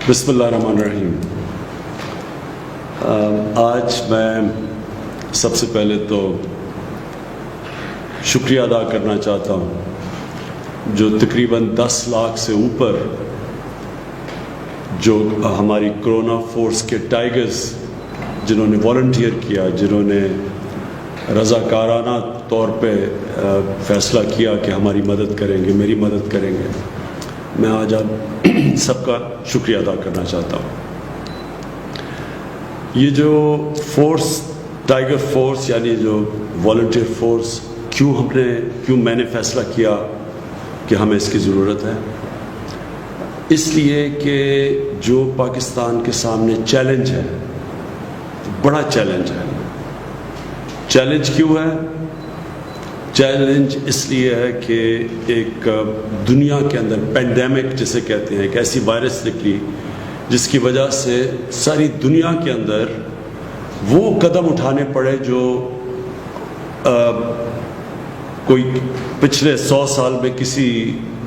بسم اللہ الرحمن الرحیم۔ آج میں سب سے پہلے تو شکریہ ادا کرنا چاہتا ہوں جو تقریباً 10 لاکھ سے اوپر جو ہماری کرونا فورس کے ٹائیگرز جنہوں نے والنٹیئر کیا، جنہوں نے رضاکارانہ طور پہ فیصلہ کیا کہ ہماری مدد کریں گے، میری مدد کریں گے، میں آج آپ سب کا شکریہ ادا کرنا چاہتا ہوں۔ یہ جو فورس، ٹائیگر فورس یعنی جو والنٹیئر فورس، کیوں میں نے فیصلہ کیا کہ ہمیں اس کی ضرورت ہے؟ اس لیے کہ جو پاکستان کے سامنے چیلنج ہے، بڑا چیلنج ہے۔ چیلنج کیوں ہے؟ چیلنج اس لیے ہے کہ ایک دنیا کے اندر پینڈیمک جسے کہتے ہیں، ایک ایسی وائرس نکلی جس کی وجہ سے ساری دنیا کے اندر وہ قدم اٹھانے پڑے جو کوئی پچھلے 100 سال میں کسی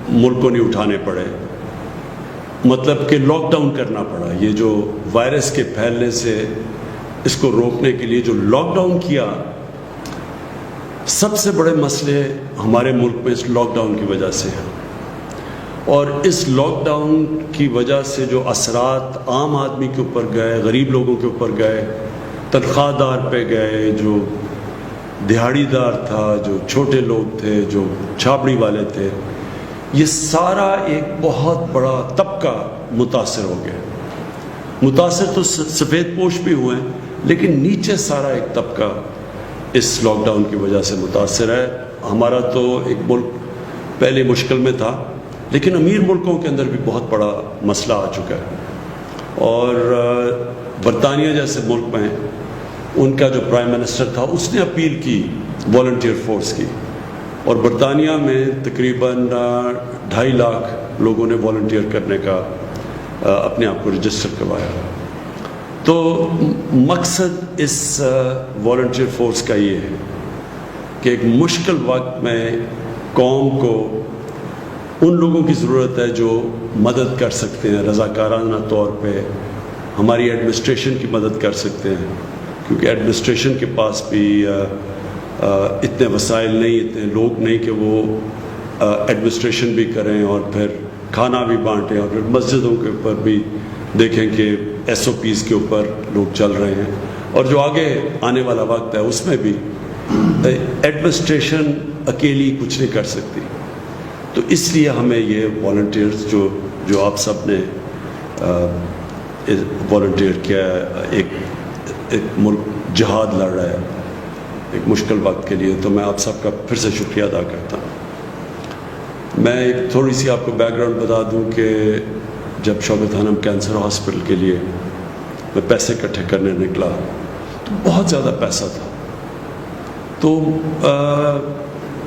ملک کو نہیں اٹھانے پڑے۔ مطلب کہ لاک ڈاؤن کرنا پڑا۔ یہ جو وائرس کے پھیلنے سے اس کو روکنے کے لیے جو لاک ڈاؤن کیا، سب سے بڑے مسئلے ہمارے ملک میں اس لاک ڈاؤن کی وجہ سے ہیں، اور اس لاک ڈاؤن کی وجہ سے جو اثرات عام آدمی کے اوپر گئے، غریب لوگوں کے اوپر گئے، تنخواہ دار پہ گئے، جو دہاڑی دار تھا، جو چھوٹے لوگ تھے، جو چھاپڑی والے تھے، یہ سارا ایک بہت بڑا طبقہ متاثر ہو گیا۔ متاثر تو سفید پوش بھی ہوئے ہیں، لیکن نیچے سارا ایک طبقہ اس لاک ڈاؤن کی وجہ سے متاثر ہے۔ ہمارا تو ایک ملک پہلے مشکل میں تھا، لیکن امیر ملکوں کے اندر بھی بہت بڑا مسئلہ آ چکا ہے، اور برطانیہ جیسے ملک میں ان کا جو پرائم منسٹر تھا اس نے اپیل کی والنٹیئر فورس کی، اور برطانیہ میں تقریباً 2.5 لاکھ لوگوں نے والنٹیئر کرنے کا اپنے آپ کو رجسٹر کروایا۔ تو مقصد اس والنٹیئر فورس کا یہ ہے کہ ایک مشکل وقت میں قوم کو ان لوگوں کی ضرورت ہے جو مدد کر سکتے ہیں، رضاکارانہ طور پہ ہماری ایڈمنسٹریشن کی مدد کر سکتے ہیں، کیونکہ ایڈمنسٹریشن کے پاس بھی اتنے وسائل نہیں، اتنے لوگ نہیں کہ وہ ایڈمنسٹریشن بھی کریں اور پھر کھانا بھی بانٹیں، اور پھر مسجدوں کے اوپر بھی دیکھیں کہ SOPs کے اوپر لوگ چل رہے ہیں، اور جو آگے آنے والا وقت ہے اس میں بھی ایڈمنسٹریشن اکیلی کچھ نہیں کر سکتی۔ تو اس لیے ہمیں یہ والنٹیئرز جو آپ سب نے والنٹیئر کیا ہے، ایک ملک جہاد لڑ رہا ہے ایک مشکل وقت کے لیے، تو میں آپ سب کا پھر سے شکریہ ادا کرتا ہوں۔ میں ایک تھوڑی سی آپ کو بیک گراؤنڈ بتا دوں کہ جب شوکت خانم کینسر ہاسپٹل کے لیے میں پیسے اکٹھے کرنے نکلا تو بہت زیادہ پیسہ تھا، تو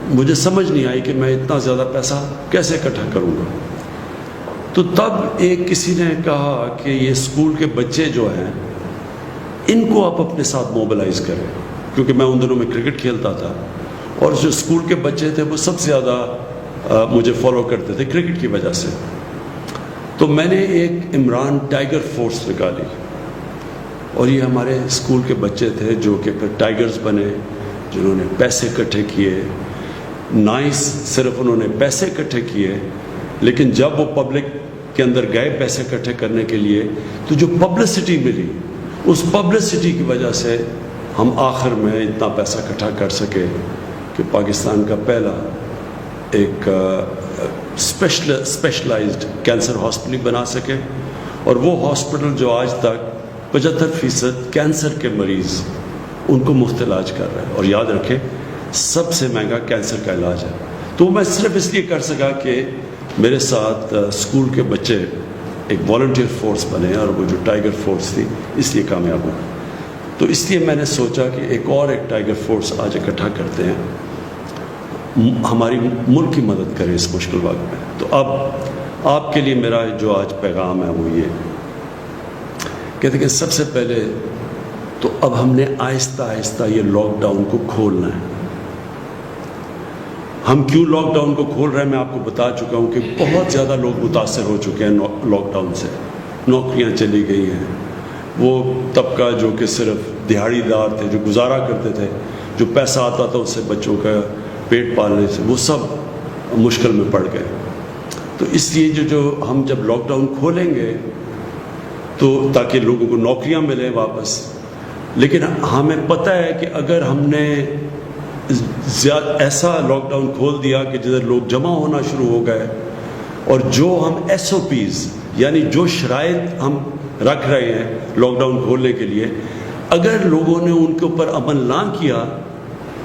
مجھے سمجھ نہیں آئی کہ میں اتنا زیادہ پیسہ کیسے اکٹھا کروں گا۔ تو تب کسی نے کہا کہ یہ اسکول کے بچے جو ہیں ان کو آپ اپنے ساتھ موبلائز کریں، کیونکہ میں ان دنوں میں کرکٹ کھیلتا تھا، اور جو اسکول کے بچے تھے وہ سب سے زیادہ مجھے فالو کرتے تھے کرکٹ کی وجہ سے۔ تو میں نے ایک عمران ٹائیگر فورس نکالی، اور یہ ہمارے اسکول کے بچے تھے جو کہ پھر ٹائیگرز بنے، جنہوں نے پیسے اکٹھے کیے۔ نائس صرف انہوں نے پیسے اکٹھے کیے، لیکن جب وہ پبلک کے اندر گئے پیسے اکٹھے کرنے کے لیے تو جو پبلسٹی ملی، اس پبلسٹی کی وجہ سے ہم آخر میں اتنا پیسہ اکٹھا کر سکے کہ پاکستان کا پہلا ایک اسپیشلائزڈ کینسر ہاسپٹل بنا سکے، اور وہ ہاسپٹل جو آج تک 75% کینسر کے مریض ان کو مفت علاج کر رہا ہے، اور یاد رکھیں سب سے مہنگا کینسر کا علاج ہے۔ تو میں صرف اس لیے کر سکا کہ میرے ساتھ اسکول کے بچے ایک والنٹیئر فورس بنے، اور وہ جو ٹائیگر فورس تھی اس لیے کامیاب ہوا۔ تو اس لیے میں نے سوچا کہ ایک ٹائیگر فورس آج اکٹھا کرتے ہیں، ہماری ملک کی مدد کریں اس مشکل وقت میں۔ تو اب آپ کے لیے میرا جو آج پیغام ہے وہ یہ کہتے کہ سب سے پہلے تو اب ہم نے آہستہ آہستہ یہ لاک ڈاؤن کو کھولنا ہے۔ ہم کیوں لاک ڈاؤن کو کھول رہے ہیں میں آپ کو بتا چکا ہوں کہ بہت زیادہ لوگ متاثر ہو چکے ہیں لاک ڈاؤن سے، نوکریاں چلی گئی ہیں، وہ طبقہ جو کہ صرف دیہڑی دار تھے، جو گزارا کرتے تھے، جو پیسہ آتا تھا اس سے بچوں کا پیٹ پالنے سے، وہ سب مشکل میں پڑ گئے۔ تو اس لیے جو ہم جب لاک ڈاؤن کھولیں گے تو تاکہ لوگوں کو نوکریاں ملیں واپس، لیکن ہمیں پتہ ہے کہ اگر ہم نے ایسا لاک ڈاؤن کھول دیا کہ جدھر لوگ جمع ہونا شروع ہو گئے، اور جو ہم ایس او پیز یعنی جو شرائط ہم رکھ رہے ہیں لاک ڈاؤن کھولنے کے لیے، اگر لوگوں نے ان کے اوپر عمل نہ کیا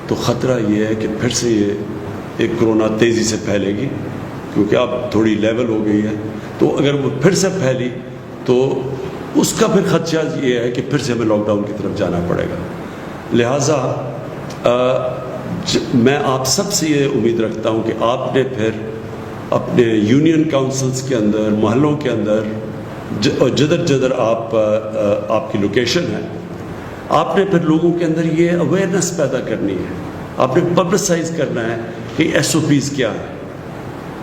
تو خطرہ یہ ہے کہ پھر سے یہ ایک کرونا تیزی سے پھیلے گی، کیونکہ اب تھوڑی لیول ہو گئی ہے۔ تو اگر وہ پھر سے پھیلی تو اس کا پھر خدشہ یہ ہے کہ پھر سے ہمیں لاک ڈاؤن کی طرف جانا پڑے گا۔ لہٰذا میں آپ سب سے یہ امید رکھتا ہوں کہ آپ نے پھر اپنے یونین کاؤنسلز کے اندر، محلوں کے اندر، اور جدھر جدھر آپ کی لوکیشن ہے، آپ نے پھر لوگوں کے اندر یہ اویئرنیس پیدا کرنی ہے، آپ نے پبلسائز کرنا ہے کہ ایس او پیز کیا ہے۔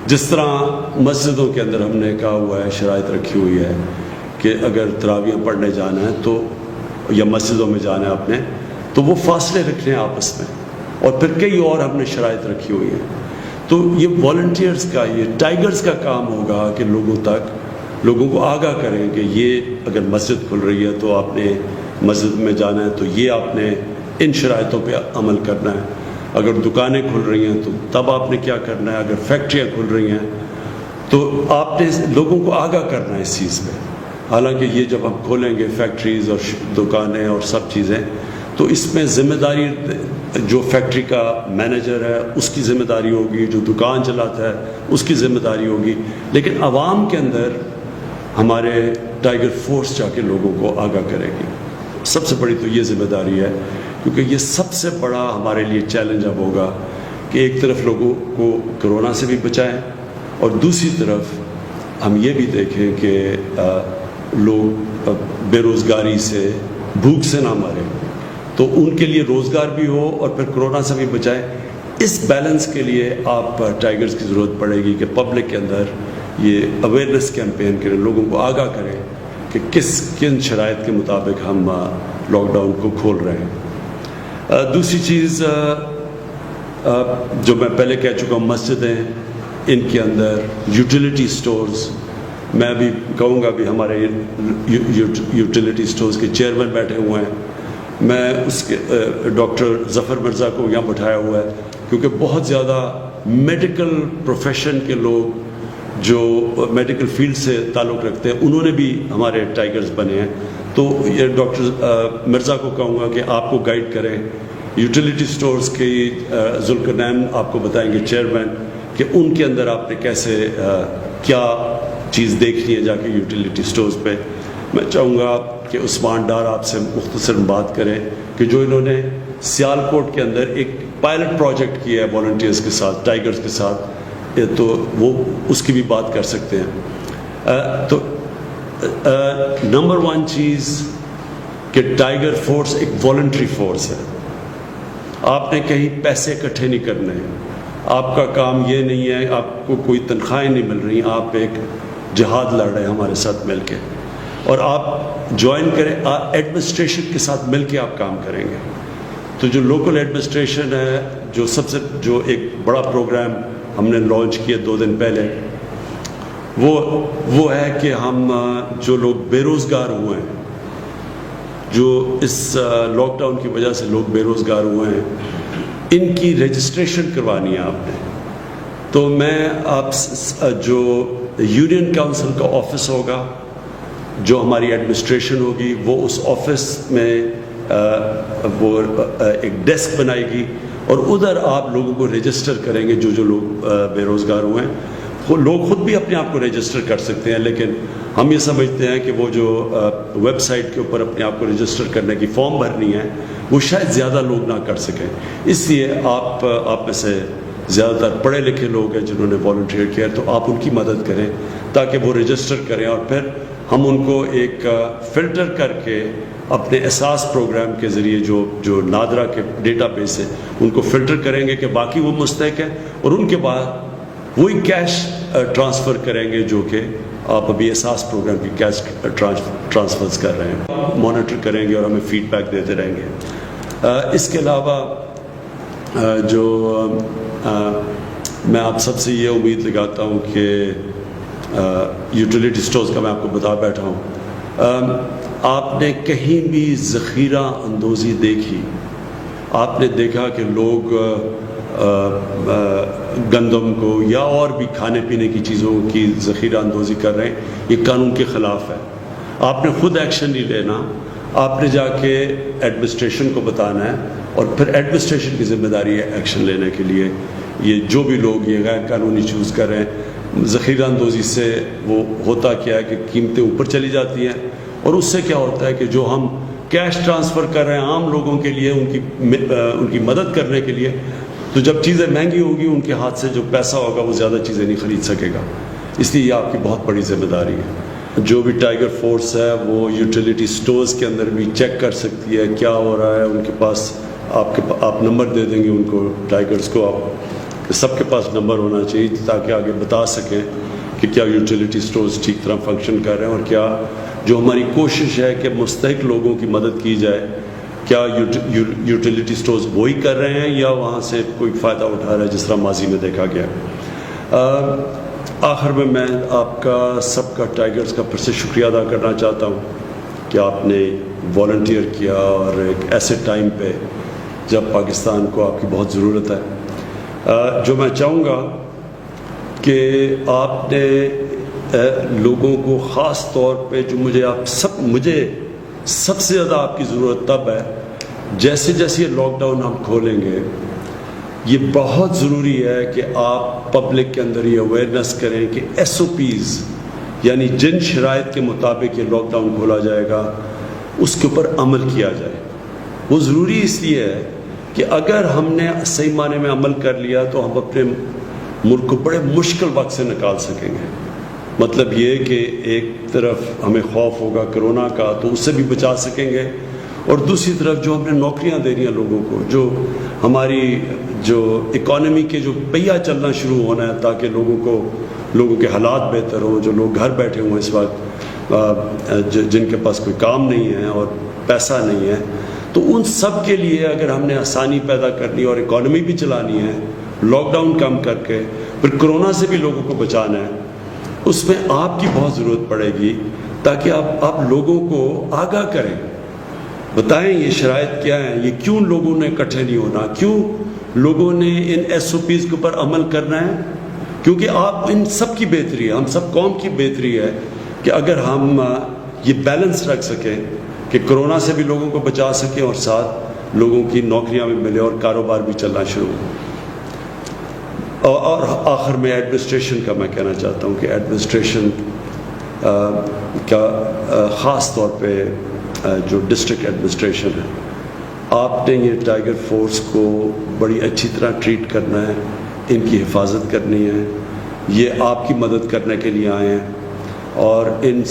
جس طرح مسجدوں کے اندر ہم نے کہا ہوا ہے، شرائط رکھی ہوئی ہے کہ اگر تراویح پڑھنے جانا ہے تو یا مسجدوں میں جانا ہے آپ نے تو وہ فاصلے رکھنے ہیں آپس میں، اور پھر کئی اور ہم نے شرائط رکھی ہوئی ہیں۔ تو یہ والنٹیئرز کا، یہ ٹائیگرز کا کام ہوگا کہ لوگوں کو آگاہ کریں کہ یہ اگر مسجد کھل رہی ہے تو آپ نے مسجد میں جانا ہے تو یہ آپ نے ان شرائطوں پہ عمل کرنا ہے، اگر دکانیں کھل رہی ہیں تو تب آپ نے کیا کرنا ہے، اگر فیکٹریاں کھل رہی ہیں تو آپ نے لوگوں کو آگاہ کرنا ہے اس چیز پہ۔ حالانکہ یہ جب ہم کھولیں گے فیکٹریز اور دکانیں اور سب چیزیں، تو اس میں ذمہ داری جو فیکٹری کا مینیجر ہے اس کی ذمہ داری ہوگی، جو دکان چلاتا ہے اس کی ذمہ داری ہوگی، لیکن عوام کے اندر ہمارے ٹائیگر فورس جا کے لوگوں کو آگاہ کرے گی۔ سب سے بڑی تو یہ ذمہ داری ہے، کیونکہ یہ سب سے بڑا ہمارے لیے چیلنج اب ہوگا کہ ایک طرف لوگوں کو کرونا سے بھی بچائیں، اور دوسری طرف ہم یہ بھی دیکھیں کہ لوگ بے روزگاری سے، بھوک سے نہ مریں، تو ان کے لیے روزگار بھی ہو اور پھر کرونا سے بھی بچائیں۔ اس بیلنس کے لیے آپ ٹائیگرز کی ضرورت پڑے گی کہ پبلک کے اندر یہ اویئرنیس کیمپین کریں، لوگوں کو آگاہ کریں کہ کن شرائط کے مطابق ہم لاک ڈاؤن کو کھول رہے ہیں۔ دوسری چیز جو میں پہلے کہہ چکا ہوں، مسجدیں، ان کے اندر یوٹیلیٹی سٹورز، میں بھی کہوں گا بھی ہمارے یوٹیلیٹی سٹورز کے چیئرمین بیٹھے ہوئے ہیں، میں اس کے ڈاکٹر ظفر مرزا کو یہاں بٹھایا ہوا ہے، کیونکہ بہت زیادہ میڈیکل پروفیشن کے لوگ جو میڈیکل فیلڈ سے تعلق رکھتے ہیں انہوں نے بھی ہمارے ٹائیگرز بنے ہیں۔ تو یہ ڈاکٹر مرزا کو کہوں گا کہ آپ کو گائیڈ کریں، یوٹیلیٹی سٹورز کی ذوالقرنین آپ کو بتائیں گے چیئرمین، کہ ان کے اندر آپ نے کیسے کیا چیز دیکھنی ہے جا کے یوٹیلیٹی سٹورز پہ۔ میں چاہوں گا کہ عثمان ڈار آپ سے مختصر بات کریں کہ جو انہوں نے سیالکوٹ کے اندر ایک پائلٹ پروجیکٹ کیا ہے والنٹیئرز کے ساتھ، ٹائیگرز کے ساتھ، تو وہ اس کی بھی بات کر سکتے ہیں۔ تو نمبر 1 چیز کہ ٹائیگر فورس ایک والنٹری فورس ہے، آپ نے کہیں پیسے اکٹھے نہیں کرنے ہیں، آپ کا کام یہ نہیں ہے، آپ کو کوئی تنخواہیں نہیں مل رہی، آپ ایک جہاد لڑ رہے ہیں ہمارے ساتھ مل کے، اور آپ جوائن کریں، ایڈمنسٹریشن کے ساتھ مل کے آپ کام کریں گے۔ تو جو لوکل ایڈمنسٹریشن ہے، جو ایک بڑا پروگرام ہم نے لانچ کیا 2 دن پہلے، وہ ہے کہ ہم جو لوگ بے روزگار ہوئے ہیں، جو اس لاک ڈاؤن کی وجہ سے لوگ بے روزگار ہوئے ہیں، ان کی رجسٹریشن کروانی ہے آپ نے۔ تو میں آپ جو یونین کاؤنسل کا آفس ہوگا، جو ہماری ایڈمنسٹریشن ہوگی، وہ اس آفس میں وہ ایک ڈیسک بنائے گی، اور ادھر آپ لوگوں کو رجسٹر کریں گے، جو لوگ بے روزگار ہوئے ہیں۔ لوگ خود بھی اپنے آپ کو رجسٹر کر سکتے ہیں، لیکن ہم یہ سمجھتے ہیں کہ وہ جو ویب سائٹ کے اوپر اپنے آپ کو رجسٹر کرنے کی فارم بھرنی ہے، وہ شاید زیادہ لوگ نہ کر سکیں، اس لیے آپ میں سے زیادہ تر پڑھے لکھے لوگ ہیں جنہوں نے والنٹیئر کیا، تو آپ ان کی مدد کریں تاکہ وہ رجسٹر کریں، اور پھر ہم ان کو ایک فلٹر کر کے اپنے احساس پروگرام کے ذریعے جو نادرا کے ڈیٹا بیس سے ان کو فلٹر کریں گے کہ باقی وہ مستحق ہیں، اور ان کے بعد وہی کیش ٹرانسفر کریں گے جو کہ آپ ابھی احساس پروگرام کی کیش ٹرانسفرز کر رہے ہیں، مانیٹر کریں گے اور ہمیں فیڈ بیک دیتے رہیں گے۔ اس کے علاوہ جو میں آپ سب سے یہ امید لگاتا ہوں کہ یوٹیلیٹی سٹورز کا میں آپ کو بتا بیٹھا ہوں، آپ نے کہیں بھی ذخیرہ اندوزی دیکھی؟ آپ نے دیکھا کہ لوگ گندم کو یا اور بھی کھانے پینے کی چیزوں کی ذخیرہ اندوزی کر رہے ہیں؟ یہ قانون کے خلاف ہے۔ آپ نے خود ایکشن نہیں لینا، آپ نے جا کے ایڈمنسٹریشن کو بتانا ہے، اور پھر ایڈمنسٹریشن کی ذمہ داری ہے ایکشن لینے کے لیے۔ یہ جو بھی لوگ یہ غیر قانونی چوز کر رہے ہیں، ذخیرہ اندوزی سے وہ ہوتا کیا ہے کہ قیمتیں اوپر چلی جاتی ہیں، اور اس سے کیا ہوتا ہے کہ جو ہم کیش ٹرانسفر کر رہے ہیں عام لوگوں کے لیے ان کی مدد کرنے کے لیے، تو جب چیزیں مہنگی ہوگی ان کے ہاتھ سے جو پیسہ ہوگا وہ زیادہ چیزیں نہیں خرید سکے گا۔ اس لیے یہ آپ کی بہت بڑی ذمہ داری ہے۔ جو بھی ٹائیگر فورس ہے وہ یوٹیلیٹی سٹورز کے اندر بھی چیک کر سکتی ہے کیا ہو رہا ہے۔ ان کے پاس آپ نمبر دے دیں گے ان کو، ٹائیگرز کو، آپ سب کے پاس نمبر ہونا چاہیے تاکہ آگے بتا سکیں کہ کیا یوٹیلیٹی سٹورز ٹھیک طرح فنکشن کر رہے ہیں، اور کیا جو ہماری کوشش ہے کہ مستحق لوگوں کی مدد کی جائے، کیا یوٹیلیٹی سٹورز وہی کر رہے ہیں یا وہاں سے کوئی فائدہ اٹھا رہا ہے جس طرح ماضی میں دیکھا گیا۔ آخر میں آپ کا سب کا ٹائیگرز کا پھر سے شکریہ ادا کرنا چاہتا ہوں کہ آپ نے والنٹیئر کیا، اور ایک ایسے ٹائم پہ جب پاکستان کو آپ کی بہت ضرورت ہے۔ جو میں چاہوں گا کہ آپ نے لوگوں کو خاص طور پہ جو مجھے سب سے زیادہ آپ کی ضرورت تب ہے جیسے جیسے یہ لاک ڈاؤن ہم کھولیں گے، یہ بہت ضروری ہے کہ آپ پبلک کے اندر یہ اویئرنیس کریں کہ ایس او پیز، یعنی جن شرائط کے مطابق یہ لاک ڈاؤن کھولا جائے گا اس کے اوپر عمل کیا جائے۔ وہ ضروری اس لیے ہے کہ اگر ہم نے صحیح معنی میں عمل کر لیا تو ہم اپنے ملک کو بڑے مشکل وقت سے نکال سکیں گے۔ مطلب یہ کہ ایک طرف ہمیں خوف ہوگا کرونا کا تو اس سے بھی بچا سکیں گے، اور دوسری طرف جو ہم نے نوکریاں دے رہی ہیں لوگوں کو، جو ہماری جو اکانومی کے جو پہیہ چلنا شروع ہونا ہے تاکہ لوگوں کے حالات بہتر ہوں، جو لوگ گھر بیٹھے ہوئے اس وقت، جن کے پاس کوئی کام نہیں ہے اور پیسہ نہیں ہے، تو ان سب کے لیے اگر ہم نے آسانی پیدا کرنی اور اکانومی بھی چلانی ہے، لاک ڈاؤن کم کر کے پھر کرونا سے بھی لوگوں کو بچانا ہے، اس میں آپ کی بہت ضرورت پڑے گی تاکہ آپ لوگوں کو آگاہ کریں، بتائیں یہ شرائط کیا ہیں، یہ کیوں لوگوں نے اکٹھے نہیں ہونا، کیوں لوگوں نے ان ایس او پیز کے اوپر عمل کرنا ہے، کیونکہ آپ ان سب کی بہتری ہے، ہم سب قوم کی بہتری ہے کہ اگر ہم یہ بیلنس رکھ سکیں کہ کرونا سے بھی لوگوں کو بچا سکیں اور ساتھ لوگوں کی نوکریاں بھی ملے اور کاروبار بھی چلنا شروع ہو۔ اور آخر میں ایڈمنسٹریشن کا میں کہنا چاہتا ہوں کہ ایڈمنسٹریشن کا خاص طور پہ جو ڈسٹرکٹ ایڈمنسٹریشن ہے، آپ نے یہ ٹائیگر فورس کو بڑی اچھی طرح ٹریٹ کرنا ہے، ان کی حفاظت کرنی ہے، یہ آپ کی مدد کرنے کے لیے آئے ہیں، اور ان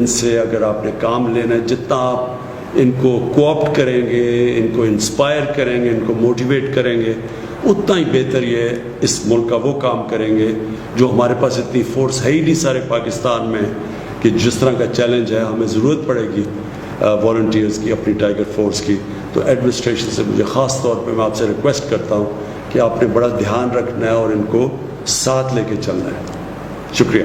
سے اگر آپ نے کام لینا ہے، جتنا آپ ان کو کوآپٹ کریں گے، ان کو انسپائر کریں گے، ان کو موٹیویٹ کریں گے، اتنا ہی بہتر یہ اس ملک کا وہ کام کریں گے جو ہمارے پاس اتنی فورس ہے ہی نہیں سارے پاکستان میں کہ جس طرح کا چیلنج ہے ہمیں ضرورت پڑے گی والنٹیئرز کی، اپنی ٹائیگر فورس کی۔ تو ایڈمنسٹریشن سے مجھے خاص طور پہ میں آپ سے ریکویسٹ کرتا ہوں کہ آپ نے بڑا دھیان رکھنا ہے اور ان کو ساتھ لے کے چلنا ہے۔ شکریہ۔